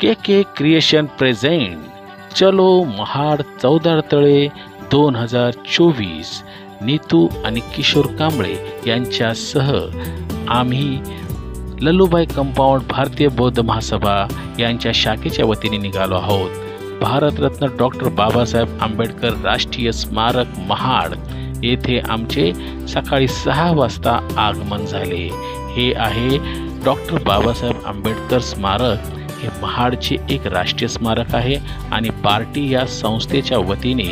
के creation present चलो महाड चौदार तळे 2024 नीतू आणि किशोर कांबळे यांच्यासह आम्ही लल्लूबाई कंपाऊंड भारतीय बौद्ध महासभा यांच्या शाखेच्या वतीने निघालो आहोत। भारतरत्न डॉक्टर बाबासाहेब आंबेडकर राष्ट्रीय स्मारक महाड येथे आमचे सकाळी 6 वाजता आगमन झाले। हे आहे डॉक्टर बाबासाहेब आंबेडकर स्मारक। हे महाडचे एक राष्ट्रीय स्मारक आहे आणि पार्टी या संस्थेच्या वतीने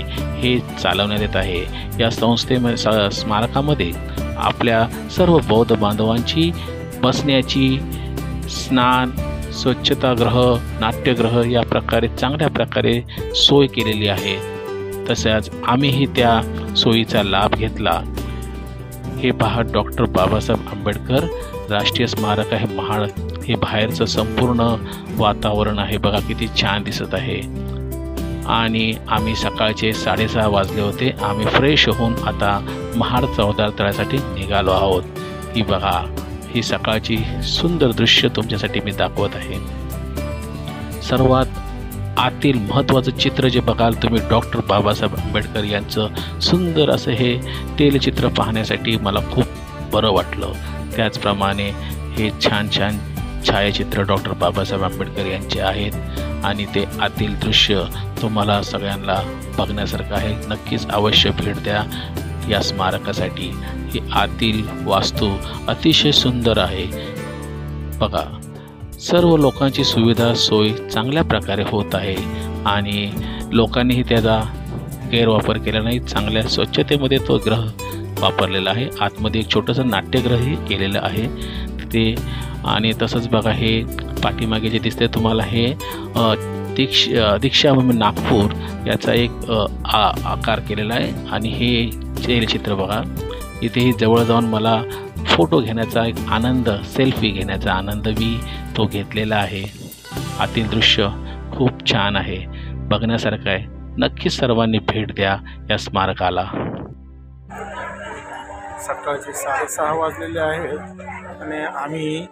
हे चालवण्यात येत आहे। या स्मारकामध्ये आपल्या सर्व बौद्ध बांधवांची बसण्याची, स्नान, स्वच्छतागृह, नाट्यगृह या प्रकारे चांगल्या प्रकारे सोय केलेली आहे। तसेच आम्हीही त्या सोयीचा लाभ घेतला। हे पहा डॉक्टर बाबासाहेब आंबेडकर राष्ट्रीय स्मारक आहे महाड। हे बाहेरचं संपूर्ण वातावरण आहे, बघा किती छान दिसत आहे। आणि आम्ही सकाळचे 6:30 वाजले होते। आम्ही फ्रेश होऊन आता महाड चौदार तळ्यासाठी निघालो आहोत। ही बघा, ही सकाळची सुंदर दृश्य तुमच्यासाठी मी दाखवत आहे। सर्वात आतील महत्त्वाचं चित्र जे बघाल तुम्ही डॉक्टर बाबासाहेब आंबेडकर यांचं सुंदर असं हे तेलचित्र पाहण्यासाठी मला खूप बरं वाटलं। त्याचप्रमाणे हे छान छान छायाचित्र डॉक्टर बाबासाहेब आंबेडकर यांचे आहेत आणि ते आतील दृश्य तुम्हाला सगळ्यांना बघण्यासारखं आहे। नक्कीच अवश्य भेट द्या या स्मारकासाठी। ही आतील वास्तू अतिशय सुंदर आहे। बघा, सर्व लोकांची सुविधा सोय चांगल्या प्रकारे होत आहे आणि लोकांनीही त्याचा गैरवापर केला नाही। चांगल्या स्वच्छतेमध्ये तो ग्रह वापरलेला आहे। आतमध्ये एक छोटंसं नाट्यगृहही केलेलं आहे ते। आणि तसंच बघा, हे पाठीमागे जे दिसते तुम्हाला हे दीक्षाभूमी नागपूर याचा एक आकार केलेला आहे। आणि हे चित्र बघा, इथेही जवळ जाऊन मला फोटो घेण्याचा एक आनंद, सेल्फी घेण्याचा आनंद मी तो घेतलेला आहे। आतील दृश्य खूप छान आहे, बघण्यासारखं आहे। नक्कीच सर्वांनी भेट द्या या स्मारकाला। सकाळचे 6:30 वाजलेले आहेत आणि आम्ही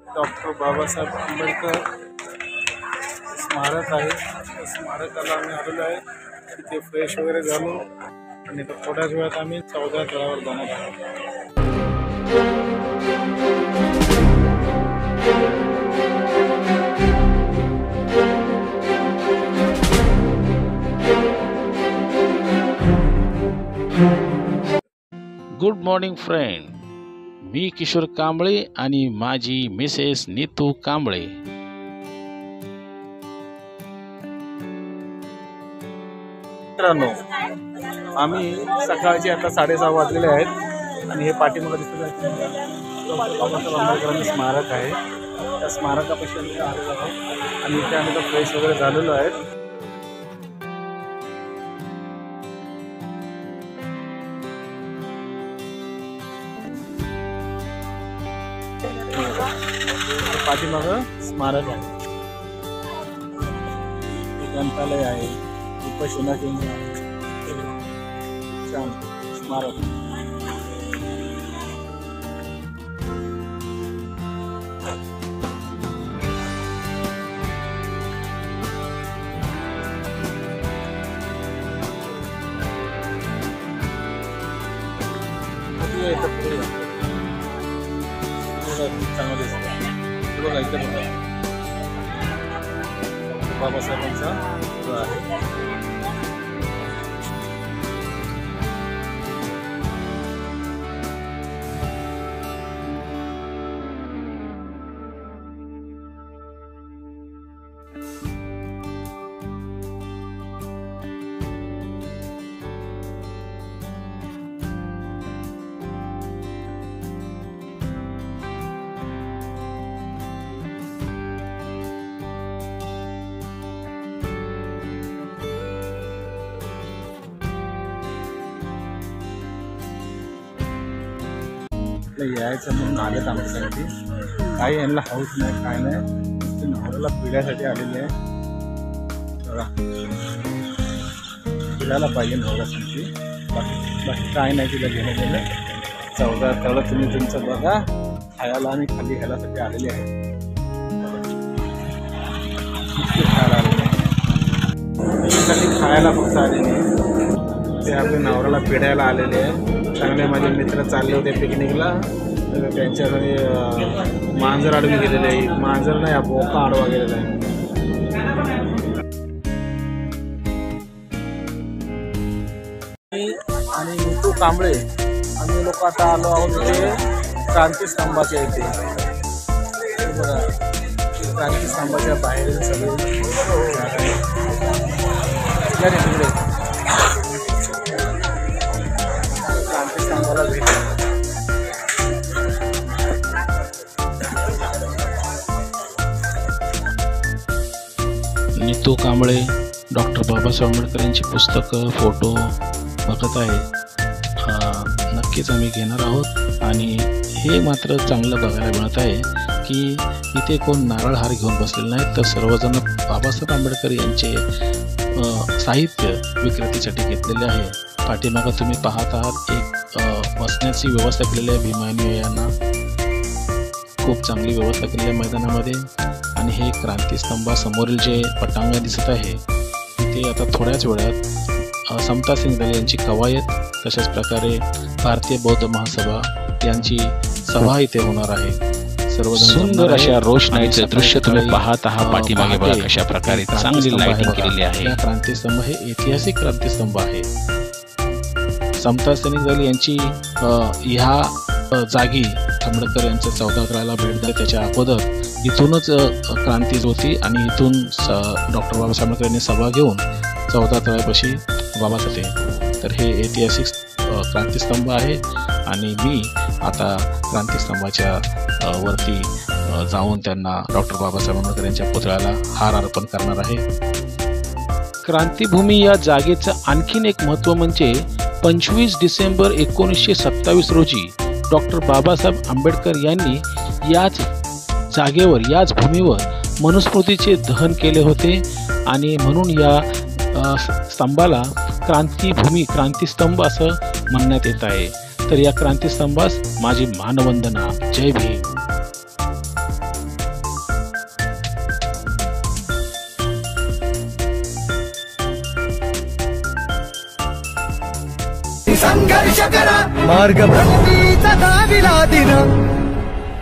डॉक्टर बाबासाहेब आंबेडकर स्मारक आहे त्या स्मारकाला आम्ही आलेलो आहे। तिथे फ्रेश वगैरे झालो आणि थोड्याच वेळात आम्ही चौदार तळ्यावर जाणार आहोत। गुड मॉर्निंग फ्रेंड, मी किशोर कांबळे आणि माझी मिसेस नीतू कांबळे। मित्रांनो, आम्ही सकाळचे आता 6:30 वाजलेले आहेत आणि हे पाठीमागे दिसत बाबासाहेब आंबेडकरांचं स्मारक आहे। त्या स्मारकापाशी आम्ही आलेलो आहोत आणि इथे आम्ही फ्रेश वगैरे झालेलो आहेत। पाठीमागं स्मारक आहे, ग्रंथालय आहे, उपोषणा केंद्र आहे, छान स्मारक। चांगलं दिसतं बघा, इथे बघा बाबासाहेबांचा आहे। यायचं म्हणून आलेत आमच्यासाठी। काही यांना हाऊस नाही, काय नाही, नवऱ्याला पिढ्यासाठी आलेले आहे। बघा, फिरायला पाहिजे नवऱ्यासाठी, बाकी काय नाही तिला घेणं गेलं। चौदार तळं तुम्ही तुमचं बघा, खायला आणि खाली ह्यालासाठी आलेले आहे। ते खायला आलेले त्याच्यासाठी खायला फक्त आले नाही, ते आपल्या नवऱ्याला पिढायला आलेले आहे. चांगले माझे मित्र चालले होते पिकनिकला, तर त्यांच्याकडे मांजर आडवी गेलेले आहे. मांजर नाही, बोका आडवा गेलेला आहे. आणि नीतू कांबळे आम्ही लोक आता आलो आहोत इथे क्रांती स्तंभाच्या इथे. बघा क्रांती स्तंभाच्या बाहेर सगळे तिकडे क्रांती स्तंभाला भेट. नीतू कांबळे डॉक्टर बाबासाहेब आंबेडकर यांची पुस्तकं, फोटो बघत आहे. नक्कीच आम्ही घेणार आहोत. आणि हे मात्र चांगलं बघायला मिळत आहे की इथे कोण नारळ हार घेऊन बसलेले नाहीत, तर सर्वजण बाबासाहेब आंबेडकर यांचे साहित्य विक्रेतीसाठी घेतलेले आहे. पाठीमागं तुम्ही पाहत आहात एक बसण्याची व्यवस्था केलेली आहे. भीमानी यांना खूप चांगली व्यवस्था केलेली आहे मैदानामध्ये. आणि हे क्रांतीस्तंभासमोरील जे पटांगण दिसत आहे ते आता थोड्याच वेळात समता सिंग दले यांची कवायत, तशाच प्रकारे भारतीय बौद्ध महासभा यांची सभा इथे होणार आहे. सर्वजण सुंदर अशा रोषणाईचे दृश्य तुम्ही पाहत आहात. पाठीमागे बघा कशा प्रकारे चांगली लाइटिंग केलेली आहे. क्रांतीस्तंभ हे ऐतिहासिक क्रांतीस्तंभ आहे. समता सिंग दले यांची ह्या जागी आंबेडकर यांच्या 14 भेट दिली. त्याच्या अगोदर इथूनच क्रांती होती आणि इथून डॉक्टर बाबासाहेब आंबेडकर यांनी सभा घेऊन 14 तळ्यापाशी बाबासाठी. तर हे ऐतिहासिक क्रांतीस्तंभ आहे. आणि मी आता क्रांतीस्तंभाच्या वरती जाऊन त्यांना डॉक्टर बाबासाहेब आंबेडकर यांच्या पुतळ्याला हार अर्पण करणार आहे. क्रांतीभूमी या जागेचं आणखीन एक महत्त्व म्हणजे 25 डिसेंबर 1927 रोजी डॉक्टर बाबासाहेब आंबेडकर यांनी याच जागेवर, याच भूमीवर मनुस्मृतीचे दहन केले होते. आणि म्हणून या स्तंभाला क्रांतीभूमी, क्रांतीस्तंभ असं म्हणण्यात येत आहे. तर या क्रांतीस्तंभास माझी मानवंदना. जय भीम. संघर्ष करा, मार्ग भक्तीचा दाविला दिन.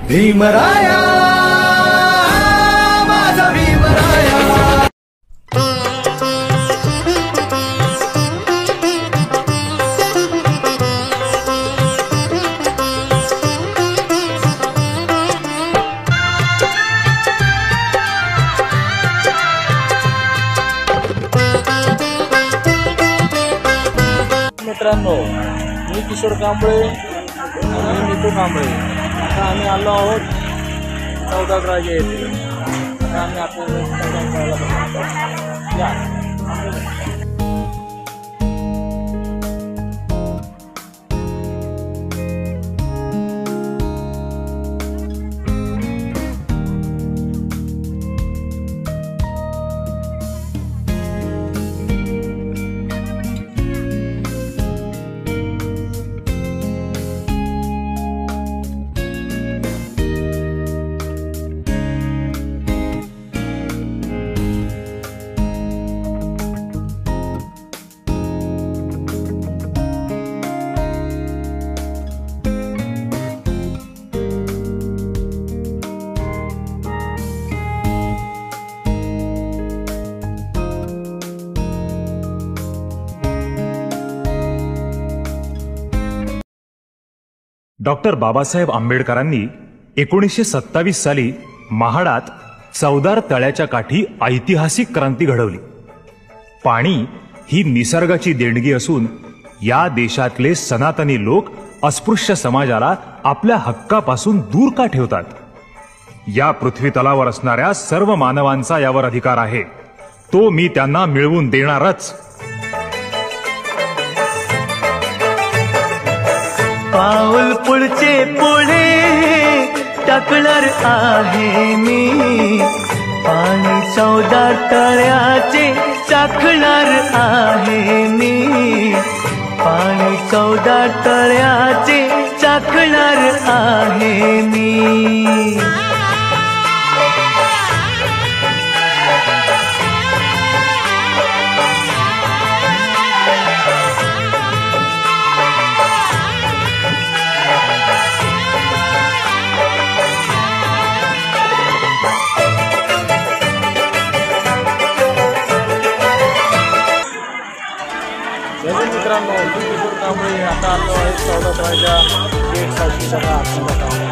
भीमराया माझा भीमराया. मित्रांनो, मी किशोर कांबळे आणि नीतू कांबळे. आता आम्ही आलो आहोत 14 राजे येथे. आता आम्ही आपल्याला डॉक्टर बाबासाहेब आंबेडकरांनी 1927 साली महाडात चवदार तळ्याच्या काठी ऐतिहासिक क्रांती घडवली. पाणी ही निसर्गाची देणगी असून या देशातले सनातनी लोक अस्पृश्य समाजाला आपल्या हक्कापासून दूर का ठेवतात? या पृथ्वी तलावर असणाऱ्या सर्व मानवांचा यावर अधिकार आहे. तो मी त्यांना मिळवून देणारच. पाऊल पुढचे पुढे टाकणार आहे मी. पाणी 14 तळ्याचे चाखणार आहे मी. पाणी 14 तळ्याचे चाखणार आहे मी. मित्रांनो, मी किशोर कांबळे आता आलो आहे 14 तळ्याच्या गेट साऊथच्या आतमध्ये.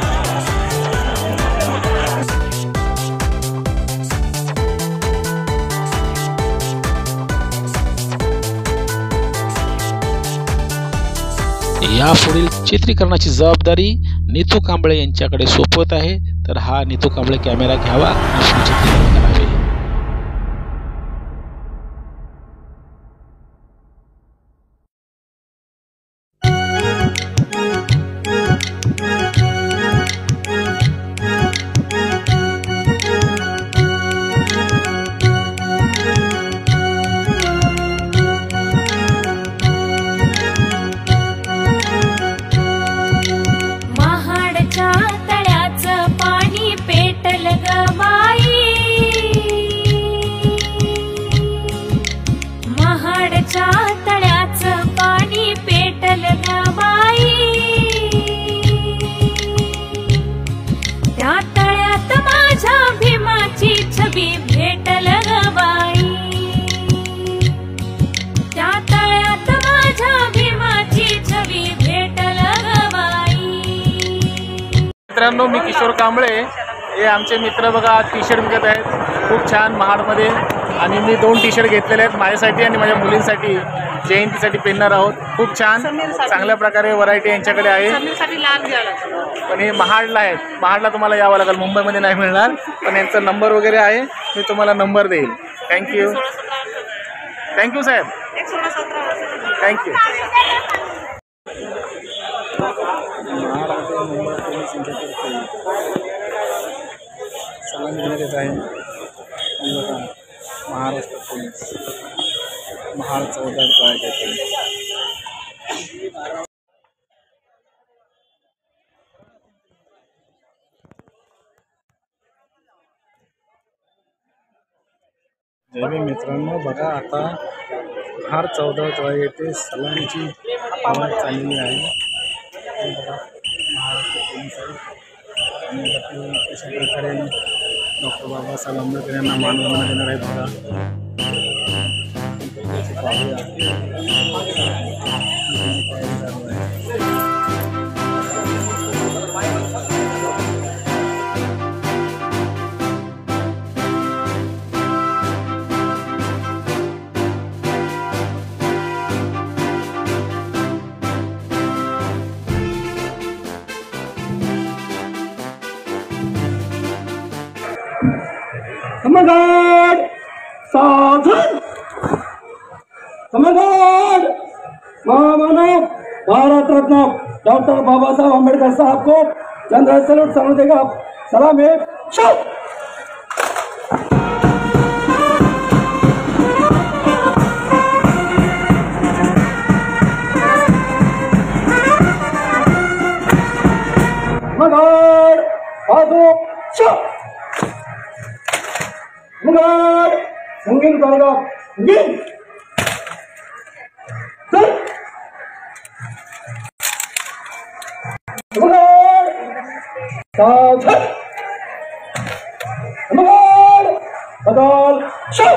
यापुढील चित्रीकरणाची जबाबदारी नीतू कांबळे यांच्याकडे सोपवत आहे. तर हा नीतू कांबळे कॅमेरा घ्यावा आणि चित्रीकरण करावे. मित्रांनो, मी किशोर कांबळे, हे आमचे मित्र बघा टी शर्ट विकत आहेत खूप छान महाडमध्ये. आणि मी 2 टी शर्ट घेतलेले आहेत माझ्यासाठी आणि माझ्या मुलींसाठी जयंतीसाठी पेरणार आहोत. खूप छान चांगल्या प्रकारे व्हरायटी यांच्याकडे आहे. पण हे महाडला आहेत. महाडला तुम्हाला यावं लागेल, मुंबईमध्ये नाही मिळणार. पण यांचा नंबर वगैरे आहे, मी तुम्हाला नंबर देईल. थँक्यू थँक्यू साहेब, थँक्यू. सलामी देण्यात येत आहे. महाराष्ट्र पोलीस महाड 14 तळ्याचे. जय भीम मित्रांनो, बघा आता महाड 14 तळा येथे सलामीची आवाज चाललेली आहे. महाराष्ट्र पोलीस आणि अशा प्रकारे डॉक्टर बाबासाहेब आंबेडकर यांना मानवंदना देणार आहेत. बघा समाधान साधन समाधान महामानव भारत रत्न डॉक्टर बाबा साहब अम्बेडकर साहब को चंद्र सैल्यूट समझ देगा. सलाम है. समाधान हाथों मुगार संगीन करेगा संगीन चल मुगार सावधान मुगार बदल शो.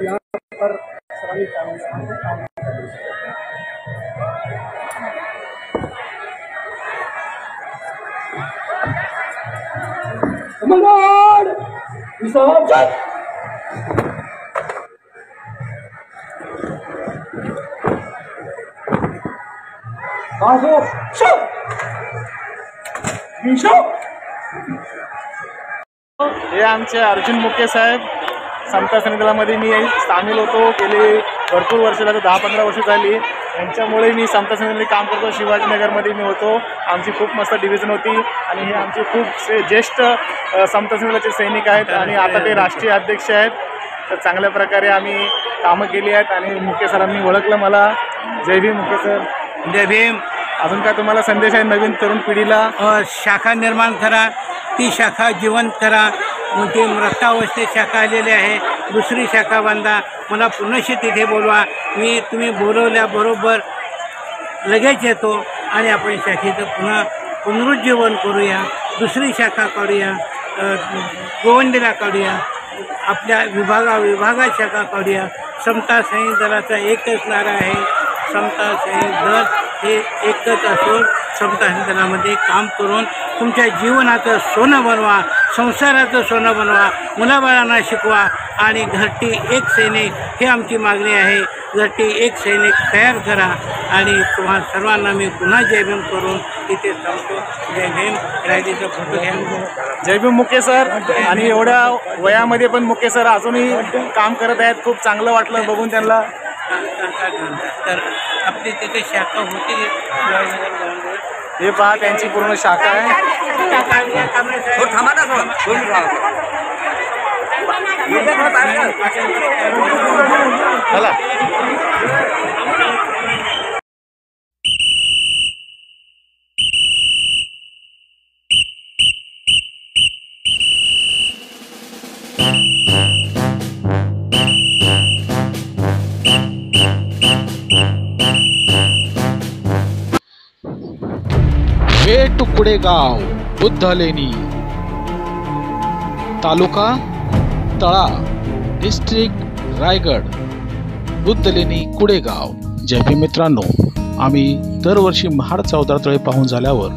यहाँ पर सलामी काम समाधान विसर्जन. आजो शो विशो. हे आमचे अर्जुन मुके साहेब, समता सैनिकामध्ये मी सामील होतो. गेले भरपूर वर्ष झालं, 10-15 वर्ष झाली. यांच्यामुळे मी समता सैनिकामध्ये काम करतो. शिवाजीनगरमध्ये मी होतो. आमची खूप मस्त डिव्हिजन होती आणि हे आमचे खूप ज्येष्ठ समता सैनिकाचे सैनिक आहेत आणि आता ते राष्ट्रीय अध्यक्ष आहेत. तर चांगल्या प्रकारे आम्ही कामं केली आहेत आणि मुके सरांनी ओळखलं मला. जय भीम मुके सर. जय भीम. अजून काय तुम्हाला संदेश आहे नवीन तरुण पिढीला? शाखा निर्माण करा, ती शाखा जिवंत करा. मोठी मृतावस्थेत शाखा आलेली आहे, दुसरी शाखा बांधा. मला पुनश्च तिथे बोलवा. मी तुम्ही बोलवल्याबरोबर लगेच येतो आणि आपण शाखेचं पुन्हा पुनरुज्जीवन करूया, दुसरी शाखा काढूया, गोवंडीला काढूया, आपल्या विभागात शाखा काढूया. समता सैनिक दलाचा एकच नारा आहे, समता सैनिक दल हे एकच असून समता सैनिक दलामध्ये काम करून तुमच्या जीवनाचं सोनं बनवा, संसाराचं सोनं बनवा, मुलाबाळांना शिकवा आणि घरटी एक सैनिक ही आमची मागणी आहे. घरटी एक सैनिक तयार करा आणि तुम्हा सर्वांना मी पुन्हा जय भीम करून इथे थांबतो. जय भीम. रायडीचा फोटो घ्या. जय भीम मुके सर. आणि एवढ्या वयामध्ये पण मुके सर अजूनही काम करत आहेत. खूप चांगलं वाटलं बघून त्यांना. तर आपली तिथे शाखा होती शिवाजीनगर ग्राउंडवर. हे पहा त्यांची पूर्ण शाखा आहे. चला. वेट कुडेगाव, बुद्धलेणी, तालुका तळा, डिस्ट्रिक्ट रायगड. बुद्धलेणी कुडेगाव. जय भीम मित्रांनो, आम्ही दरवर्षी महाड चौदार तळे पाहून झाल्यावर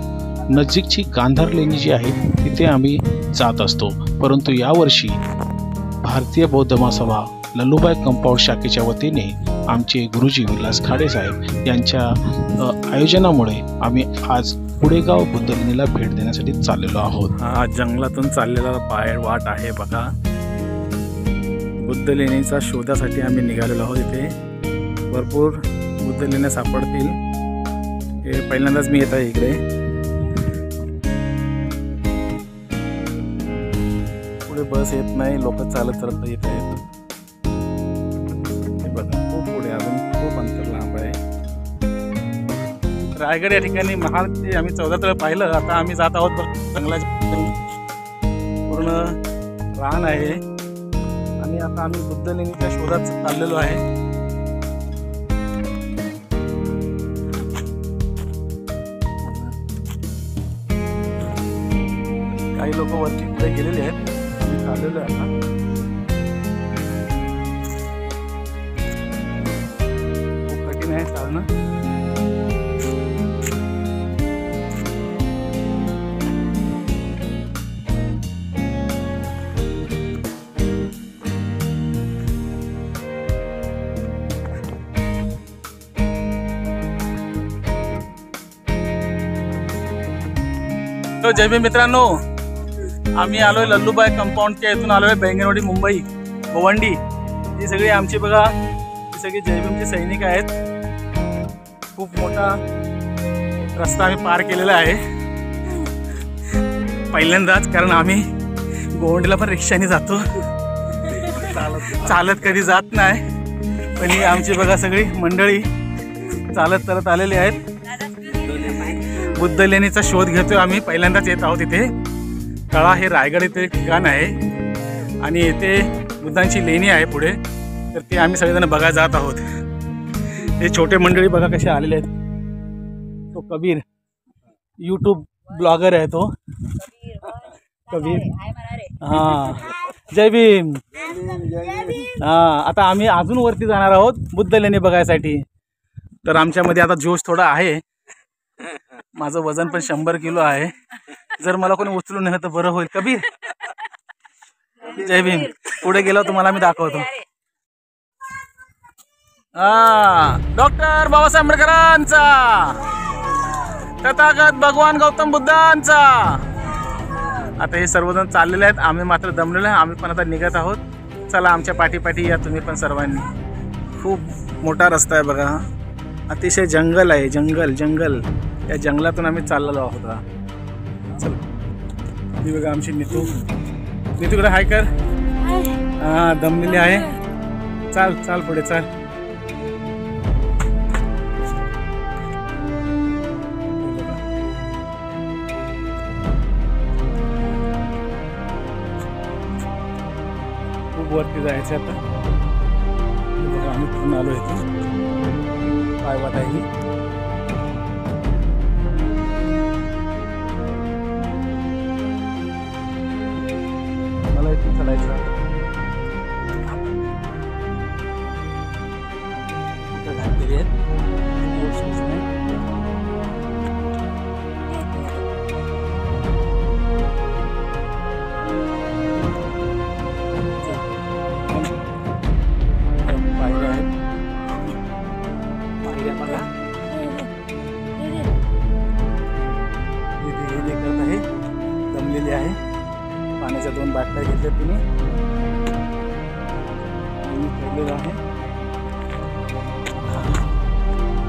नजीकची गांधार लेणी जी आहे तिथे आम्ही जात असतो. परंतु यावर्षी भारतीय बौद्ध महासभा लल्लूबाई कंपाऊंड शाखेच्या वतीने आमचे गुरुजी विलास खाडे साहेब यांच्या आयोजनामुळे आम्ही आज कुडेगाव बुद्धलेणीला भेट देण्यासाठी चाललेलो आहोत. हा जंगलातून चाललेला वाट आहे बघा. बुद्धलेणीचा शोधासाठी आम्ही निघालेलो आहोत. इथे भरपूर बुद्धलेण्या सापडतील. हे पहिल्यांदाच मी येत आहे इकडे. पुढे बस येत नाही, लोक चालत चालत येत आहेत. हे बघा खूप पुढे, अजून खूप अंतर लांब आहे. रायगड या ठिकाणी महाडचे आम्ही 14 तळ पाहिलं. आता आम्ही जात आहोत जंगलाच्या पूर्ण रान आहे आणि आता आम्ही बुद्धलेणीच्या शोधात चाललेलो आहे. काही लोक वरती पुढे गेलेले आहेत. आम्ही चाललेलो आहे आता. खूप कठीण आहे चालणं. जय भीम मित्रांनो, आम्ही आलोय लल्लूबाई कंपाऊंडच्या इथून आलोय बेंगनवाडी, मुंबई, गोवंडी. ही सगळी आमची बघा, ही सगळी जय भीमचे सैनिक आहेत. खूप मोठा रस्ता आम्ही पार केलेला आहे पहिल्यांदाच, कारण आम्ही गोवंडीला पण रिक्षाने जातो, चालत कधी जात नाही. पण ही आमची बघा सगळी मंडळी चालत चालत आलेली आहेत. बुद्धलेणीचा शोध घेतोय आम्ही. पहिल्यांदाच येत आहोत इथे. तळा हे रायगड इथे ठिकाण आहे आणि येथे बुद्धांची लेणी आहे पुढे. तर ते आम्ही सगळेजण बघायला जात आहोत. हे छोटे मंडळी बघा कसे आलेले आहेत. तो कबीर यूट्यूब ब्लॉगर आहे तो कबीर. हां जय भीम. हां आता आम्ही अजून वरती जाणार आहोत बुद्धलेणी बघायसाठी. तर आमच्यामध्ये आता जोश थोडा आहे. माझं वजन पण 100 किलो आहे. जर मला कोणी उचलून नेलं तर बरं होईल. कबीर जय भीम. पुढे गेलो तुम्हाला मी दाखवतो. डॉक्टर बाबासाहेब आंबेडकरांचा, तथागत भगवान गौतम बुद्धांचा. आता हे सर्वजण चाललेले आहेत. आम्ही मात्र दमलेलो आहे. आम्ही पण आता निघत आहोत. चला आमच्या पाठीपाठी या तुम्ही पण सर्वांनी. खूप मोठा रस्ता आहे बघा. अतिशय जंगल आहे. जंगल. या जंगलातून आम्ही चाललेलो आहोत. चल ही बघा आमची नीतू. नीतूकडे हाय कर. हां दमलेली आहे. चाल पुढे चाल. खूप वरती जायचं आता. बघा आम्ही पूर्ण आलो इथून. काय वाट आहे केलेली आहेत. पायऱ्या आहेत. पायऱ्या बघा. हे करत आहे, जमलेली आहे. पाण्याच्या 2 बाटल्या घेतल्या तुम्ही ठेवलेलं आहे.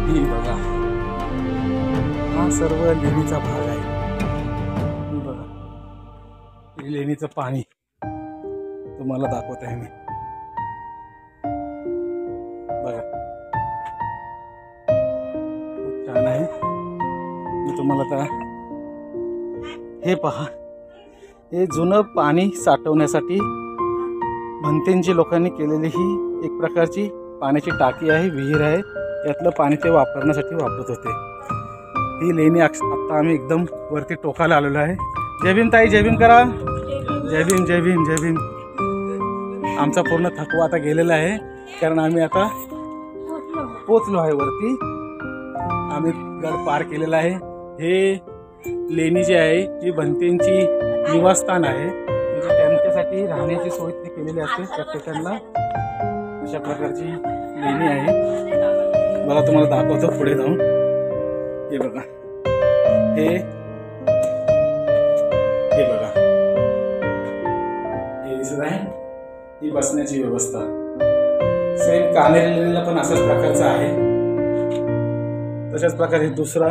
ही बघा, हा सर्व लेणीचा भाग आहे. ही बघा, हे लेणीचं पाणी तुम्हाला दाखवत आहे मी. बघा, खूप छान आहे. मी तुम्हाला आता हे पहा, हे जुनं पाणी साठवण्यासाठी भंतेंची लोकांनी केलेली ही एक प्रकारची पाण्याची टाकी आहे, विहीर आहे. यातलं पाणी ते वापरण्यासाठी वापरत होते. ही लेणी आत्ता आम्ही एकदम वरती टोकाला आलेलो आहे. जय भीम ताई, जय भीम करा. जय भीम, जय भीम, जय भीम. आमचा पूर्ण थकवा आता गेलेला आहे, कारण आम्ही आता पोचलो आहे वरती. आम्ही गड पार केलेला आहे. हे लेणी जी आहे ही भंतेंची निवासस्थान आहे. म्हणजे त्यांच्यासाठी राहण्याची सोय ती केलेली असते प्रत्येकाला. अशा प्रकारची लेणी आहे. मला तुम्हाला दाखवतो पुढे जाऊन. हे बघा, हे बघा, हे दिसत आहे. ही बसण्याची व्यवस्था सेम कान्हेरी लेणीला पण अशाच प्रकारचं आहे. तशाच प्रकारे दुसरी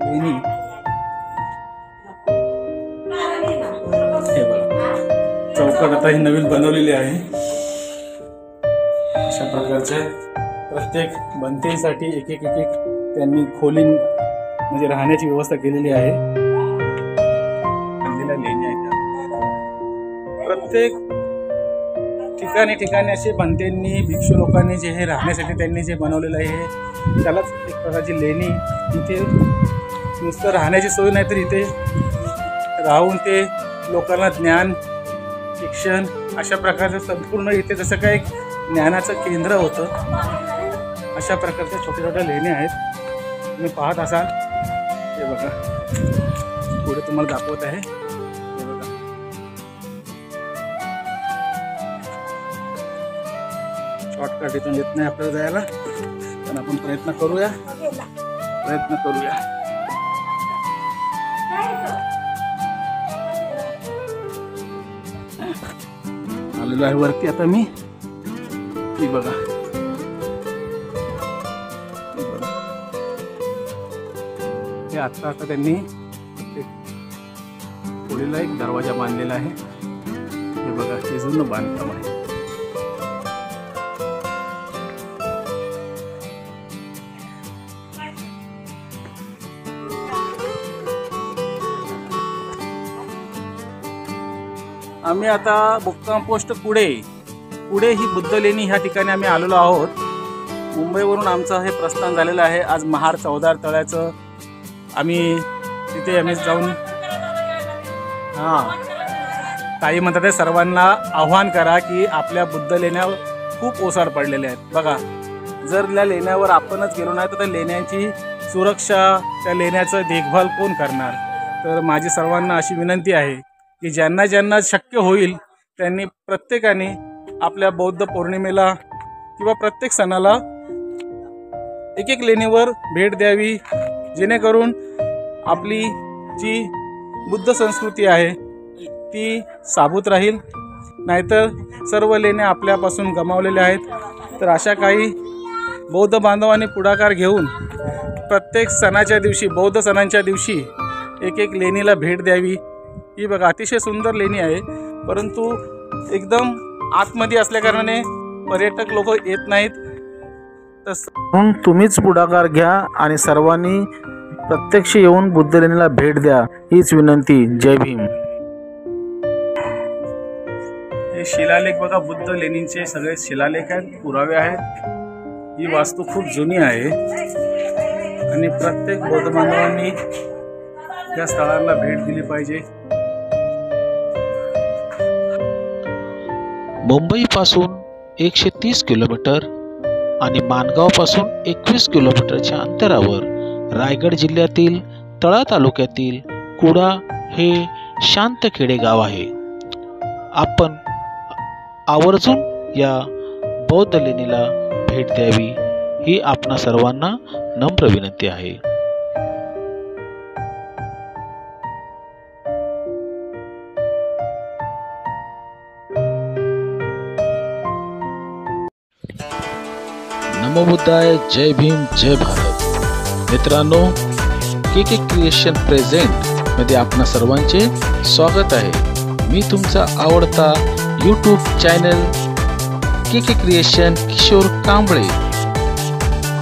लेणी हे बघा, चौकट आता ही नवीन बनवलेली आहे. अशा प्रकारच्या प्रत्येक भंतेसाठी एक एक त्यांनी खोली म्हणजे राहण्याची व्यवस्था केलेली आहे. लेणी आहेत. प्रत्येक ठिकाणी असे भंतेंनी, भिक्षू लोकांनी जे हे राहण्यासाठी त्यांनी जे बनवलेलं आहे त्यालाच एक प्रकारची लेणी. इथे नुसतं राहण्याची सोय नाही तर इथे राहून ते लोकांना ज्ञान, शिक्षण अशा प्रकारचं संपूर्ण इथे जसं काय ज्ञानाचं केंद्र होतं, अशा प्रकारच्या छोट्या छोट्या लेणी आहेत. तुम्ही पाहत असाल. हे बघा, पुढे तुम्हाला दाखवत आहे. हे बघा, शॉर्टकट इथून येत नाही आपल्याला जायला, पण आपण प्रयत्न करूया. आलेलो आहे वरती आता मी. ही बघा, हे आता त्यांनी पुढील एक दरवाजा बांधलेला आहे. हे बघा, हे जुनं बांधकाम आहे. आम्ही आता मुक्काम पोस्ट पुढे ही बुद्ध लेणी ह्या ठिकाणी आम्ही आलेलो आहोत. मुंबईवरून आमचं हे प्रस्थान झालेलं आहे. आज महाड चौदार तळ्याचं आम्ही जाऊन ताई म्हणतात आहे सर्वांना आव्हान करा की आपल्या बुद्ध लेण्या खूप ओसाड पडलेल्या आहेत. बघा, जर त्या लेण्यावर आपणच गेलो नाही तर त्या लेण्यांची सुरक्षा, त्या लेण्याचं देखभाल कोण करणार? तर माझी सर्वांना अशी विनंती आहे की ज्यांना ज्यांना शक्य होईल त्यांनी प्रत्येकाने आपल्या बौद्ध पौर्णिमेला किंवा प्रत्येक सणाला एक लेणीवर भेट द्यावी, जेणेकरून आपली जी बुद्ध संस्कृती आहे ती साबूत राहील. नाहीतर सर्व लेण्या आपल्यापासून गमावलेल्या आहेत. तर अशा काही बौद्ध बांधवांनी पुढाकार घेऊन प्रत्येक सणाच्या दिवशी, बौद्ध सणांच्या दिवशी एक लेणीला भेट द्यावी. ही बघा, अतिशय सुंदर लेणी आहे, परंतु एकदम आतमध्ये असल्याकारणाने पर्यटक लोक येत नाहीत. तर तुम्हीच पुढाकार घ्या आणि सर्वांनी प्रत्यक्ष येऊन बुद्ध लेणीला भेट द्या, हीच विनंती. जय भीम. हे शिलालेख बघा, बुद्ध लेणींचे सगळे शिलालेख आहेत, पुरावे आहेत. ही वास्तू खूप जुनी आहे आणि प्रत्येक बौद्ध बांधवांनी या स्थळांना भेट दिली पाहिजे. मुंबईपासून 130 किलोमीटर आणि माणगावपासून 21 किलोमीटरच्या अंतरावर रायगड जिल्ह्यातील तळा तालुक्यातील कुडा हे शांत खेडेगाव आहे. आपण आवर्जून या बौद्ध लेणीला भेट द्यावी ही आपणा सर्वांना नम्र विनंती आहे. नमो बुद्धाय, जय भीम, जय भारत. मित्रांनो, के क्रिएशन प्रेझेंट मध्ये आपणा सर्वांचे स्वागत आहे. मी तुमचा आवडता YouTube channel K creation Kishor Kamble.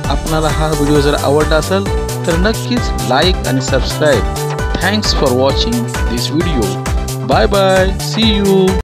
आपणाला हा व्हिडिओ जर आवडला असेल तर नक्कीच लाईक आणि subscribe. Thanks for watching this video. Bye bye, see you.